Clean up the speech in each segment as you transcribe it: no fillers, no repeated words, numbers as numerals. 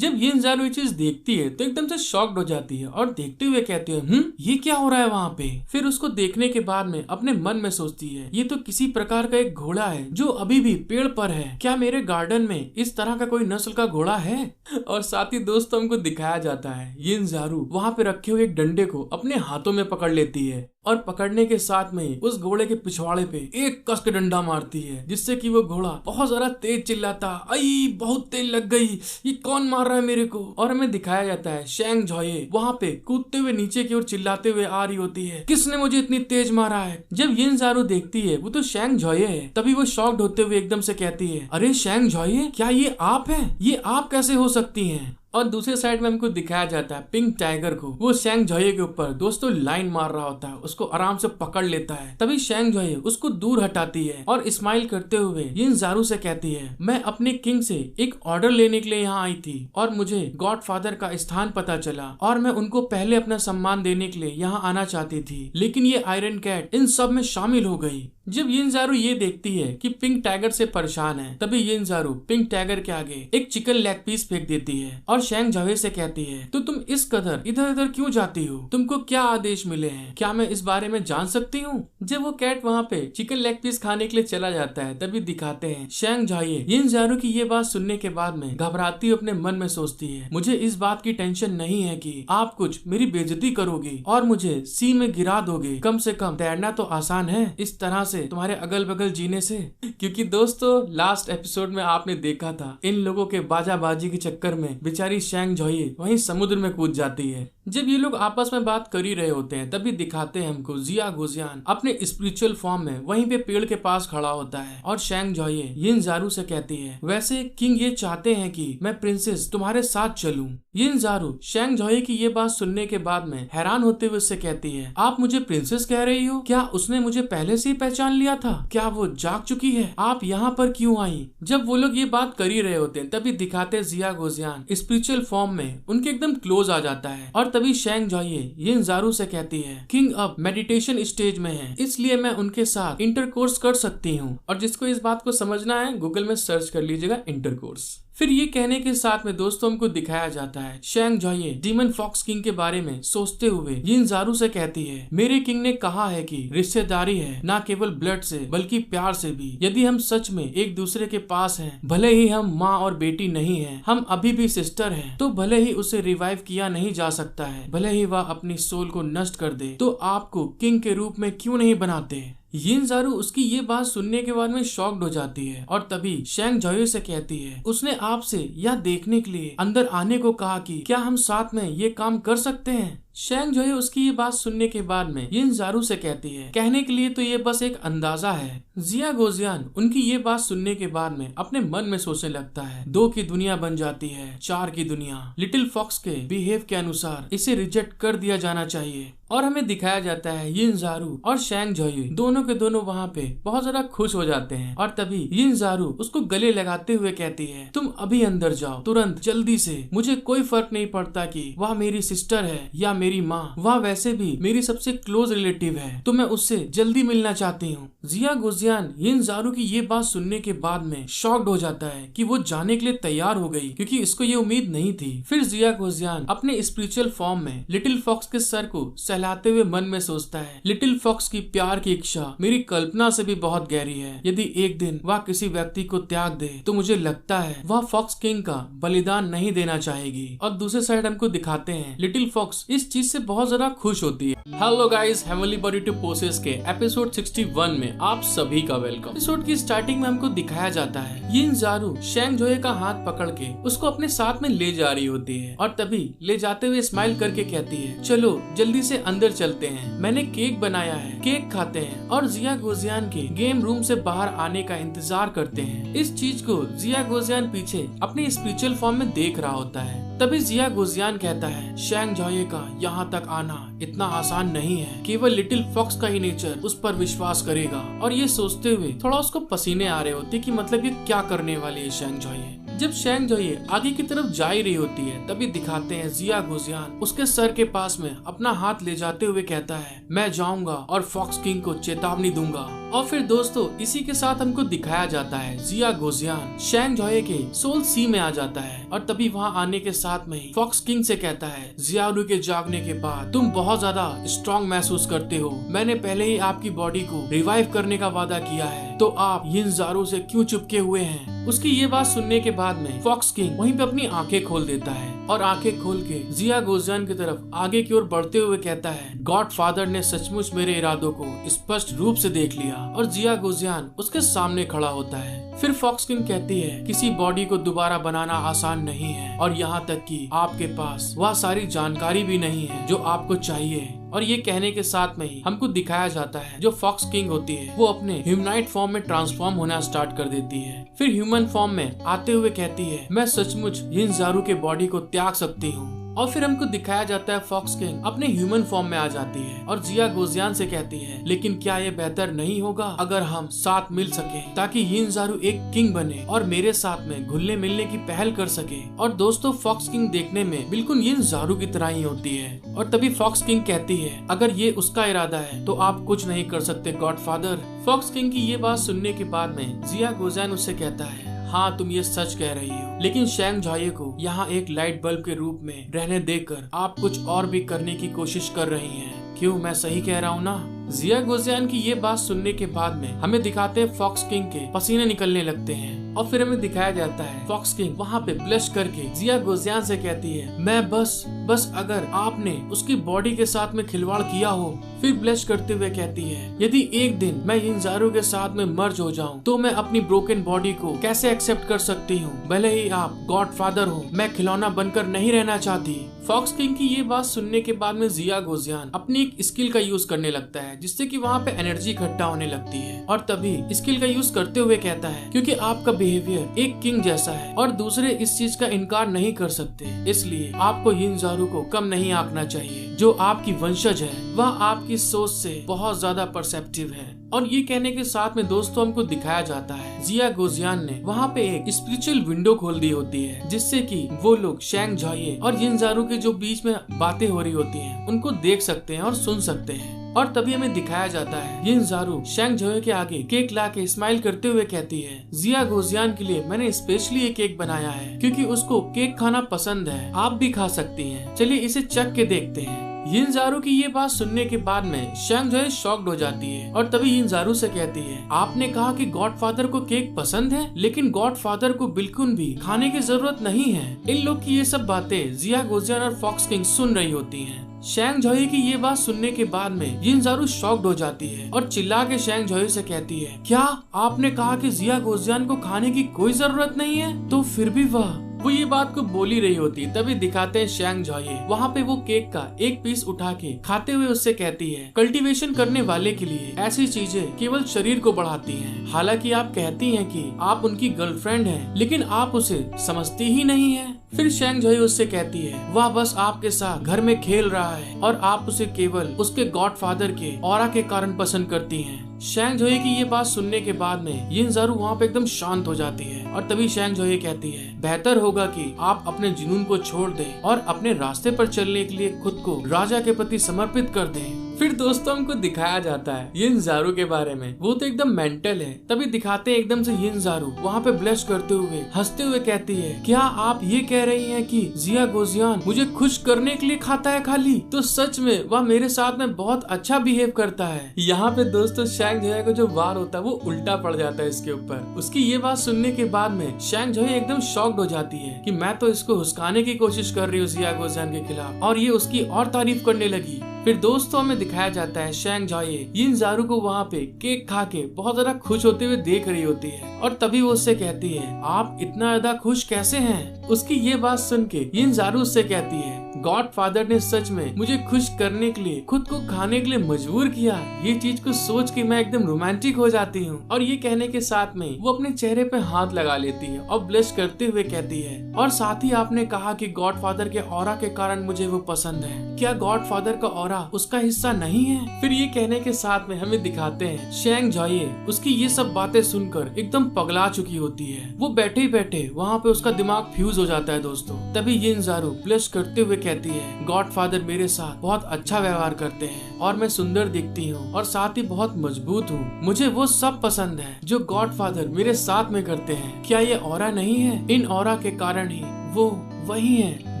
जब यिन ज़ारू ये चीज देखती है तो एकदम से शॉक्ड हो जाती है और देखते हुए कहती है ये क्या हो रहा है वहाँ पे। फिर उसको देखने के बाद में अपने मन में सोचती है ये तो किसी प्रकार का एक घोड़ा है जो अभी भी पेड़ पर है। क्या मेरे गार्डन में इस तरह का कोई नस्ल का घोड़ा है? और साथ ही दोस्तों हमको दिखाया जाता है यिन ज़ारू वहाँ पे रखे हुए एक डंडे को अपने हाथों में पकड़ लेती है और पकड़ने के साथ में उस घोड़े के पिछवाड़े पे एक कस के डंडा मारती है, जिससे कि वो घोड़ा बहुत ज्यादा तेज चिल्लाता, आई बहुत तेज लग गई, ये कौन मार रहा है मेरे को। और हमें दिखाया जाता है शेंग झोये वहाँ पे कूदते हुए नीचे की ओर चिल्लाते हुए आ रही होती है, किसने मुझे इतनी तेज मारा है। जब यिन ज़ारू देखती है वो तो शेंग झोये है, तभी वो शॉक्ड होते हुए एकदम से कहती है, अरे शेंग झोये, क्या ये आप है? ये आप कैसे हो सकती हैं? और दूसरे साइड में हमको दिखाया जाता है पिंक टाइगर को, वो शेंग झोये के ऊपर दोस्तों लाइन मार रहा होता है, उसको आराम से पकड़ लेता है। तभी शेंग झोये उसको दूर हटाती है और स्माइल करते हुए यिन ज़ारू से कहती है, मैं अपने किंग से एक ऑर्डर लेने के लिए यहाँ आई थी और मुझे गॉडफादर का स्थान पता चला और मैं उनको पहले अपना सम्मान देने के लिए यहाँ आना चाहती थी, लेकिन ये आयरन कैट इन सब में शामिल हो गई। जब यिन ज़ारू ये देखती है कि पिंक टाइगर से परेशान है, तभी यिन ज़ारू पिंक टाइगर के आगे एक चिकन लेग पीस फेंक देती है और शेंग झोये से कहती है, तो तुम इस कदर इधर उधर क्यों जाती हो? तुमको क्या आदेश मिले हैं? क्या मैं इस बारे में जान सकती हूँ? जब वो कैट वहाँ पे चिकन लेग पीस खाने के लिए चला जाता है, तभी दिखाते हैं शेंग झोये यिन ज़ारू की ये बात सुनने के बाद में घबराती हुई अपने मन में सोचती है, मुझे इस बात की टेंशन नहीं है कि आप कुछ मेरी बेइज्जती करोगी और मुझे सी में गिरा दोगे। कम से कम तैरना तो आसान है, इस तरह से तुम्हारे अगल बगल जीने से। क्योंकि दोस्तों लास्ट एपिसोड में आपने देखा था इन लोगों के बाजाबाजी के चक्कर में बेचारी शेंग झोये वहीं समुद्र में कूद जाती है। जब ये लोग आपस में बात कर ही रहे होते हैं, तभी दिखाते हैं हमको जिया गुजियान अपने स्पिरिचुअल फॉर्म में वहीं पे पेड़ के पास खड़ा होता है और शेंग झोये यिन ज़ारू से कहती है, वैसे किंग ये चाहते हैं कि मैं प्रिंसेस तुम्हारे साथ चलूं। यिन ज़ारू शेंग झोये की ये बात सुनने के बाद में हैरान होते हुए उससे कहती है, आप मुझे प्रिंसेस कह रही हो? क्या उसने मुझे पहले से ही पहचान लिया था? क्या वो जाग चुकी है? आप यहाँ पर क्यों आई? जब वो लोग ये बात कर ही रहे होते हैं, तभी दिखाते जिया गुजियान स्पिरिचुअल फॉर्म में उनके एकदम क्लोज आ जाता है और तभी शेंग झोये यिन ज़ारू से कहती है, किंग अब मेडिटेशन स्टेज में है, इसलिए मैं उनके साथ इंटरकोर्स कर सकती हूँ। और जिसको इस बात को समझना है गूगल में सर्च कर लीजिएगा इंटरकोर्स। फिर ये कहने के साथ में दोस्तों हमको दिखाया जाता है शेंग झोये डीमन फॉक्स किंग के बारे में सोचते हुए यिन ज़ारू से कहती है, मेरे किंग ने कहा है कि रिश्तेदारी है ना केवल ब्लड से बल्कि प्यार से भी। यदि हम सच में एक दूसरे के पास हैं, भले ही हम माँ और बेटी नहीं हैं, हम अभी भी सिस्टर हैं, तो भले ही उसे रिवाइव किया नहीं जा सकता है, भले ही वह अपनी सोल को नष्ट कर दे, तो आपको किंग के रूप में क्यों नहीं बनाते? यिन ज़ारू उसकी ये बात सुनने के बाद में शॉक्ड हो जाती है और तभी शेंग झोये से कहती है, उसने आपसे यह देखने के लिए अंदर आने को कहा कि क्या हम साथ में ये काम कर सकते हैं। शेंग झोये उसकी ये बात सुनने के बाद में यिन ज़ारू से कहती है, कहने के लिए तो ये बस एक अंदाजा है। जिया गुजियान उनकी ये बात सुनने के बाद में अपने मन में सोचने लगता है, 2 की दुनिया बन जाती है 4 की दुनिया। लिटिल फॉक्स के बिहेव के अनुसार इसे रिजेक्ट कर दिया जाना चाहिए। और हमें दिखाया जाता है यिन ज़ारू और शेंग झोये दोनों के दोनों वहाँ पे बहुत ज्यादा खुश हो जाते हैं और तभी यिन ज़ारू उसको गले लगाते हुए कहती है, तुम अभी अंदर जाओ तुरंत, जल्दी से। मुझे कोई फर्क नहीं पड़ता कि वह मेरी सिस्टर है या मेरी माँ, वह वैसे भी मेरी सबसे क्लोज रिलेटिव है, तो मैं उससे जल्दी मिलना चाहती हूँ। जिया गुजियान यिन ज़ारू की ये बात सुनने के बाद में शॉक्ड हो जाता है कि वो जाने के लिए तैयार हो गई, क्योंकि इसको ये उम्मीद नहीं थी। फिर जिया गुजियान अपने स्पिरिचुअल फॉर्म में लिटिल फॉक्स के सर को सहलाते हुए मन में सोचता है, लिटिल फॉक्स की प्यार की इच्छा मेरी कल्पना से भी बहुत गहरी है। यदि एक दिन वह किसी व्यक्ति को त्याग दे तो मुझे लगता है वह फॉक्स किंग का बलिदान नहीं देना चाहेगी। और दूसरे साइड हमको दिखाते हैं लिटिल फॉक्स इस चीज से बहुत ज्यादा खुश होती है। Hello guys, heavenly body to possess के एपिसोड 61 में आप सभी का वेलकम। एपिसोड की स्टार्टिंग में हमको दिखाया जाता है यिन ज़ारू शेंग झोये का हाथ पकड़ के उसको अपने साथ में ले जा रही होती है और तभी ले जाते हुए स्माइल करके कहती है, चलो जल्दी से अंदर चलते हैं, मैंने केक बनाया है, केक खाते हैं और जिया गुजियान के गेम रूम से बाहर आने का इंतजार करते हैं। इस चीज को जिया गुजियान पीछे अपने स्पिरिचुअल फॉर्म में देख रहा होता है। तभी जिया गुजियान कहता है, शेंग झोये का यहाँ तक आना इतना आसान नहीं है, केवल लिटिल फॉक्स का ही नेचर उस पर विश्वास करेगा। और ये सोचते हुए थोड़ा उसको पसीने आ रहे होते कि मतलब ये क्या करने वाली है शेंग झोये। जब शेंग जोये आगे की तरफ जा ही रही होती है तभी दिखाते हैं जिया गोजियान उसके सर के पास में अपना हाथ ले जाते हुए कहता है मैं जाऊंगा और फॉक्स किंग को चेतावनी दूंगा। और फिर दोस्तों इसी के साथ हमको दिखाया जाता है जिया गोजियान शेंग जोये के सोल सी में आ जाता है और तभी वहाँ आने के साथ में ही फॉक्स किंग से कहता है जियारू के जागने के बाद तुम बहुत ज्यादा स्ट्रॉन्ग महसूस करते हो। मैंने पहले ही आपकी बॉडी को रिवाइव करने का वादा किया है तो आप यिनज़ारू से क्यों चिपके हुए हैं। उसकी ये बात सुनने के बाद में फॉक्स किंग वहीं पे अपनी आंखें खोल देता है और आंखें खोल के जिया गोजियान की तरफ आगे की ओर बढ़ते हुए कहता है गॉड फादर ने सचमुच मेरे इरादों को स्पष्ट रूप से देख लिया। और जिया गोजियान उसके सामने खड़ा होता है। फिर फॉक्स किंग कहती है किसी बॉडी को दोबारा बनाना आसान नहीं है और यहाँ तक कि आपके पास वह सारी जानकारी भी नहीं है जो आपको चाहिए। और ये कहने के साथ में ही हमको दिखाया जाता है जो फॉक्स किंग होती है वो अपने ह्यूमनाइट फॉर्म में ट्रांसफॉर्म होना स्टार्ट कर देती है। फिर ह्यूमन फॉर्म में आते हुए कहती है मैं सचमुच यिनज़ारू के बॉडी को त्याग सकती हूँ। और फिर हमको दिखाया जाता है फॉक्स किंग अपने ह्यूमन फॉर्म में आ जाती है और जिया गोजियान से कहती है लेकिन क्या ये बेहतर नहीं होगा अगर हम साथ मिल सके ताकि यिनज़ारू एक किंग बने और मेरे साथ में घुलने मिलने की पहल कर सके। और दोस्तों फॉक्स किंग देखने में बिल्कुल यिनज़ारू की तरह ही होती है। और तभी फॉक्स किंग कहती है अगर ये उसका इरादा है तो आप कुछ नहीं कर सकते गॉड फादर। फॉक्स किंग की ये बात सुनने के बाद में जिया गोजियान उससे कहता है हाँ तुम ये सच कह रही हो लेकिन शेंग जोये को यहाँ एक लाइट बल्ब के रूप में रहने देकर आप कुछ और भी करने की कोशिश कर रही हैं। क्यों मैं सही कह रहा हूँ ना। जिया गोजियान की ये बात सुनने के बाद में हमें दिखाते हैं फॉक्स किंग के पसीने निकलने लगते हैं और फिर हमें दिखाया जाता है फॉक्स किंग वहाँ पे ब्लश करके जिया गोजियान से कहती है मैं बस अगर आपने उसकी बॉडी के साथ में खिलवाड़ किया हो। फिर ब्लश करते हुए कहती है यदि एक दिन मैं यिनज़ारू के साथ में मर्ज हो जाऊं तो मैं अपनी ब्रोकन बॉडी को कैसे एक्सेप्ट कर सकती हूँ। भले ही आप गॉड फादर हो मैं खिलौना बनकर नहीं रहना चाहती। फॉक्स किंग की ये बात सुनने के बाद में जिया गोजियान अपनी एक स्किल का यूज करने लगता है जिससे कि वहाँ पे एनर्जी इकट्ठा होने लगती है और तभी स्किल का यूज करते हुए कहता है क्योंकि आपका बिहेवियर एक किंग जैसा है और दूसरे इस चीज का इनकार नहीं कर सकते इसलिए आपको यिनज़ारू को कम नहीं आंकना चाहिए। जो आपकी वंशज है वह आपकी सोच से बहुत ज्यादा परसेप्टिव है। और ये कहने के साथ में दोस्तों हमको दिखाया जाता है जिया गोजियान ने वहाँ पे एक स्पिरिचुअल विंडो खोल दी होती है जिससे कि वो लोग शेंग जोये और यिनज़ारू के जो बीच में बातें हो रही होती हैं उनको देख सकते हैं और सुन सकते हैं। और तभी हमें दिखाया जाता है यिनज़ारू शेंग जोये के आगे केक ला के स्माइल करते हुए कहती है जिया गोजियान के लिए मैंने स्पेशली एक केक बनाया है क्योंकि उसको केक खाना पसंद है। आप भी खा सकती हैं। चलिए इसे चख के देखते हैं। यिनज़ारू की ये बात सुनने के बाद में शेंग जोये शॉक्ड हो जाती है और तभी यिनज़ारू से कहती है आपने कहा कि गॉड फादर को केक पसंद है लेकिन गॉड फादर को बिल्कुल भी खाने की जरूरत नहीं है। इन लोग की ये सब बातें जिया गोजियान और फॉक्स किंग सुन रही होती हैं। शेंग जोये की ये बात सुनने के बाद में यिनज़ारू शॉक्ड हो जाती है और चिल्ला के शेंग जोये से कहती है क्या आपने कहा कि जिया गोजियान को खाने की कोई जरूरत नहीं है। तो फिर भी वो ये बात को बोल ही रही होती तभी दिखाते हैं शेंग जोये वहाँ पे वो केक का एक पीस उठा के खाते हुए उससे कहती है कल्टीवेशन करने वाले के लिए ऐसी चीजें केवल शरीर को बढ़ाती हैं। हालांकि आप कहती हैं कि आप उनकी गर्लफ्रेंड हैं लेकिन आप उसे समझती ही नहीं है। फिर शेंग जोये उससे कहती है वह बस आपके साथ घर में खेल रहा है और आप उसे केवल उसके गॉड फादर के ऑरा के कारण पसंद करती हैं। शेंग जोये की ये बात सुनने के बाद में यिनज़ारू वहाँ पे एकदम शांत हो जाती है और तभी शेंग जोये कहती है बेहतर होगा कि आप अपने जुनून को छोड़ दें और अपने रास्ते पर चलने के लिए खुद को राजा के प्रति समर्पित कर दें। फिर दोस्तों हमको दिखाया जाता है यिनज़ारू के बारे में वो तो एकदम मेंटल है। तभी दिखाते हैं एकदम से यिनज़ारू वहाँ पे ब्लश करते हुए हंसते हुए कहती है क्या आप ये कह रही हैं कि जिया गोजियान मुझे खुश करने के लिए खाता है खाली। तो सच में वह मेरे साथ में बहुत अच्छा बिहेव करता है। यहाँ पे दोस्तों शेंग जोये को जो वार होता है वो उल्टा पड़ जाता है इसके ऊपर। उसकी ये बात सुनने के बाद में शेंग जोये एकदम शॉक्ड हो जाती है कि मैं तो इसको हुस्काने की कोशिश कर रही हूँ जिया गोजियान के खिलाफ और ये उसकी और तारीफ करने लगी। फिर दोस्तों हमें दिखाया जाता है शेंग जोये यिनज़ारू को वहाँ पे केक खा के बहुत ज्यादा खुश होते हुए देख रही होती है और तभी वो उससे कहती है आप इतना ज्यादा खुश कैसे हैं। उसकी ये बात सुन के यिनज़ारू उससे कहती है गॉडफादर ने सच में मुझे खुश करने के लिए खुद को खाने के लिए मजबूर किया। ये चीज को सोच के मैं एकदम रोमांटिक हो जाती हूँ। और ये कहने के साथ में वो अपने चेहरे पे हाथ लगा लेती है और ब्लश करते हुए कहती है, और साथ ही आपने कहा कि गॉडफादर के ऑरा के कारण मुझे वो पसंद है। क्या गॉडफादर का ऑरा उसका हिस्सा नहीं है? फिर ये कहने के साथ में हमें दिखाते हैं शैंग जॉये उसकी ये सब बातें सुनकर एकदम पगला चुकी होती है। वो बैठे ही बैठे वहाँ पे उसका दिमाग फ्यूज हो जाता है दोस्तों। तभी यिनज़ारू ब्लश करते हुए कहती है, गॉडफादर मेरे साथ बहुत अच्छा व्यवहार करते हैं और मैं सुंदर दिखती हूँ और साथ ही बहुत मजबूत हूँ। मुझे वो सब पसंद है जो गॉडफादर मेरे साथ में करते हैं। क्या ये ऑरा नहीं है? इन ऑरा के कारण ही वो वही है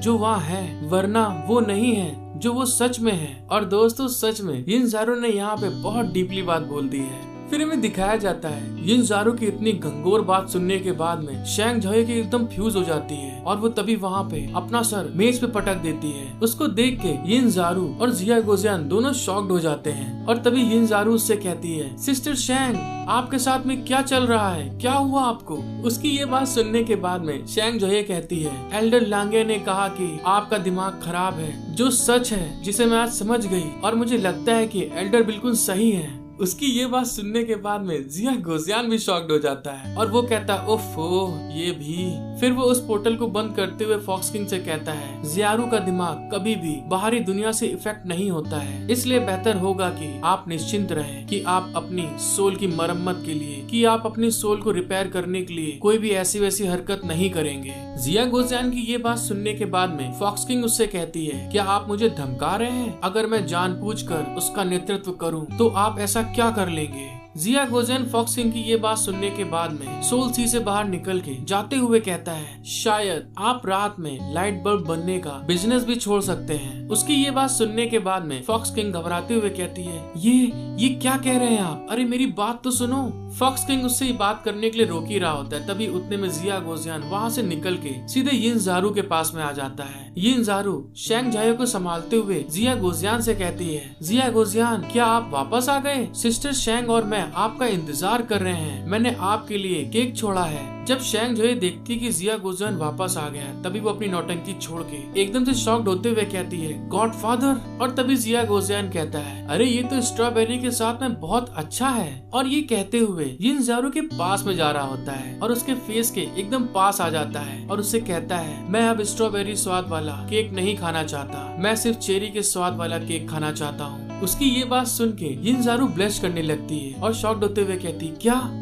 जो वहाँ है, वरना वो नहीं है जो वो सच में है। और दोस्तों सच में यिनज़ारू ने यहाँ पे बहुत डीपली बात बोल दी है। फिर हमें दिखाया जाता है यिनज़ारू की इतनी घंघोर बात सुनने के बाद में शैंग जॉये की एकदम फ्यूज हो जाती है और वो तभी वहाँ पे अपना सर मेज पे पटक देती है। उसको देख के यिनज़ारू और जिया गोजियान दोनों शॉक्ड हो जाते हैं। और तभी यिनज़ारू उससे कहती है, सिस्टर शैंग आपके साथ में क्या चल रहा है, क्या हुआ आपको? उसकी ये बात सुनने के बाद में शैंग जॉये कहती है, एल्डर लांगे ने कहा कि आपका दिमाग खराब है, जो सच है जिसे मैं आज समझ गई और मुझे लगता है कि एल्डर बिल्कुल सही है। उसकी ये बात सुनने के बाद में जिया गोजियान भी शॉक्ड हो जाता है और वो कहता है, ओफो ये भी। फिर वो उस पोर्टल को बंद करते हुए फॉक्स किंग से कहता है, ज़ियारू का दिमाग कभी भी बाहरी दुनिया से इफेक्ट नहीं होता है, इसलिए बेहतर होगा कि आप निश्चिंत रहें कि आप अपनी सोल की मरम्मत के लिए, कि आप अपनी सोल को रिपेयर करने के लिए कोई भी ऐसी वैसी हरकत नहीं करेंगे। जिया गोजियान की ये बात सुनने के बाद में फॉक्स किंग उससे कहती है, क्या आप मुझे धमका रहे हैं? अगर मैं जानबूझकर उसका नेतृत्व करूं तो आप ऐसा क्या कर लेंगे? जिया गोजियान फॉक्स किंग की ये बात सुनने के बाद में सोल सी से बाहर निकल के जाते हुए कहता है, शायद आप रात में लाइट बल्ब बनने का बिजनेस भी छोड़ सकते हैं। उसकी ये बात सुनने के बाद में फॉक्स किंग घबराते हुए कहती है, ये क्या कह रहे हैं आप? अरे मेरी बात तो सुनो। फॉक्स किंग उससे ये बात करने के लिए रोक ही रहा होता है। तभी उतने में जिया गोजियान वहाँ से निकल के सीधे यिनज़ारू के पास में आ जाता है। यिनज़ारू शैंग जॉये को संभालते हुए जिया गोजियान से कहती है, जिया गोजियान क्या आप वापस आ गए? सिस्टर शैंग और मैं आपका इंतजार कर रहे हैं, मैंने आपके लिए केक छोड़ा है। जब शैंग जॉये देखती कि जिया गोजियान वापस आ गया, तभी वो अपनी नौटंकी छोड़ के एकदम से शॉक्ड होते हुए कहती है, गॉडफादर। और तभी जिया गोजियान कहता है, अरे ये तो स्ट्रॉबेरी के साथ में बहुत अच्छा है। और ये कहते हुए यिनज़ारू के पास में जा रहा होता है और उसके फेस के एकदम पास आ जाता है और उससे कहता है, मैं अब स्ट्रॉबेरी स्वाद वाला केक नहीं खाना चाहता, मैं सिर्फ चेरी के स्वाद वाला केक खाना चाहता हूँ। उसकी ये बात सुन के यिनज़ारू ब्लश करने लगती है और शॉक्ड होते हुए कहती,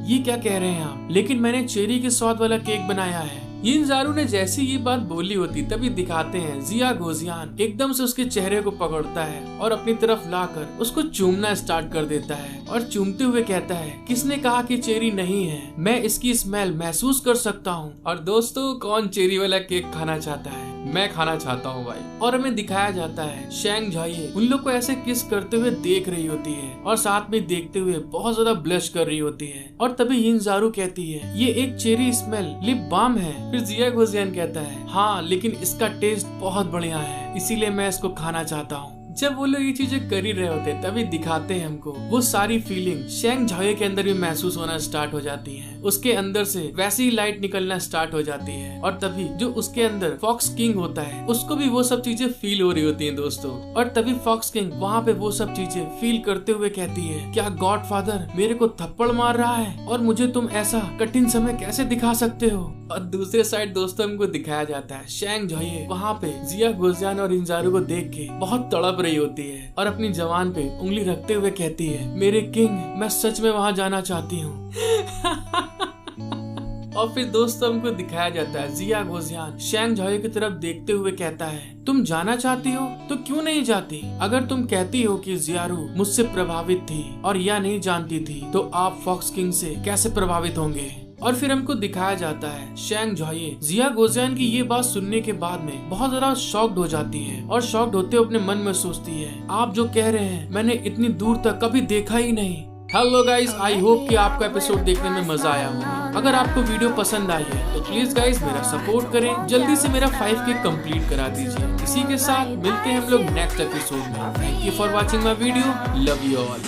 ये क्या कह रहे हैं आप? लेकिन मैंने चेरी के स्वाद वाला केक बनाया है। यिनज़ारू ने जैसी ये बात बोली होती तभी दिखाते हैं जिया गोजियान एकदम से उसके चेहरे को पकड़ता है और अपनी तरफ लाकर उसको चूमना स्टार्ट कर देता है और चूमते हुए कहता है, किसने कहा कि चेरी नहीं है? मैं इसकी स्मेल महसूस कर सकता हूँ। और दोस्तों कौन चेरी वाला केक खाना चाहता है? मैं खाना चाहता हूँ भाई। और हमें दिखाया जाता है शैंग जॉये उन लोग को ऐसे किस करते हुए देख रही होती है और साथ में देखते हुए बहुत ज्यादा ब्लश कर रही होती है। और तभी यिनज़ारू कहती है, ये एक चेरी स्मेल लिप बाम है। फिर जिया गोजियान कहता है, हाँ लेकिन इसका टेस्ट बहुत बढ़िया है, इसीलिए मैं इसको खाना चाहता हूँ। जब वो लोग ये चीजें कर ही रहे होते तभी दिखाते हैं हमको वो सारी फीलिंग शैंग जॉये के अंदर भी महसूस होना स्टार्ट हो जाती है। उसके अंदर से वैसी ही लाइट निकलना स्टार्ट हो जाती है और तभी जो उसके अंदर फॉक्स किंग होता है उसको भी वो सब चीजें फील हो रही होती हैं दोस्तों। और तभी फॉक्स किंग वहाँ पे वो सब चीजें फील करते हुए कहती है, क्या गॉडफादर मेरे को थप्पड़ मार रहा है और मुझे तुम ऐसा कठिन समय कैसे दिखा सकते हो? और दूसरे साइड दोस्तों हमको दिखाया जाता है शैंग जॉये वहाँ पे जिया गोजियान और यिनज़ारू को देख के बहुत तड़प रही होती है और अपनी जवान पे उंगली रखते हुए कहती है, मेरे किंग मैं सच में वहाँ जाना चाहती हूँ। और फिर दोस्तों हमको दिखाया जाता है जिया गोजियान शैंग जॉये की तरफ देखते हुए कहता है, तुम जाना चाहती हो तो क्यों नहीं जाती? अगर तुम कहती हो कि ज़ियारू मुझसे प्रभावित थी और यह नहीं जानती थी तो आप फॉक्स किंग से कैसे प्रभावित होंगे? और फिर हमको दिखाया जाता है शैंग जॉये जिया गोजियान की ये बात सुनने के बाद में बहुत ज्यादा शॉक्ड हो जाती है और शॉक्ड होते हुए अपने मन में सोचती है, आप जो कह रहे हैं मैंने इतनी दूर तक कभी देखा ही नहीं। हेलो गाइस, आई होप कि आपको एपिसोड देखने में मजा आया होगा। अगर आपको वीडियो पसंद आई है तो प्लीज गाइस मेरा सपोर्ट करें, जल्दी से मेरा 5K कंप्लीट करा दीजिए। इसी के साथ मिलते हैं हम लोग नेक्स्ट एपिसोड में। Thank you for watching my video, love you all.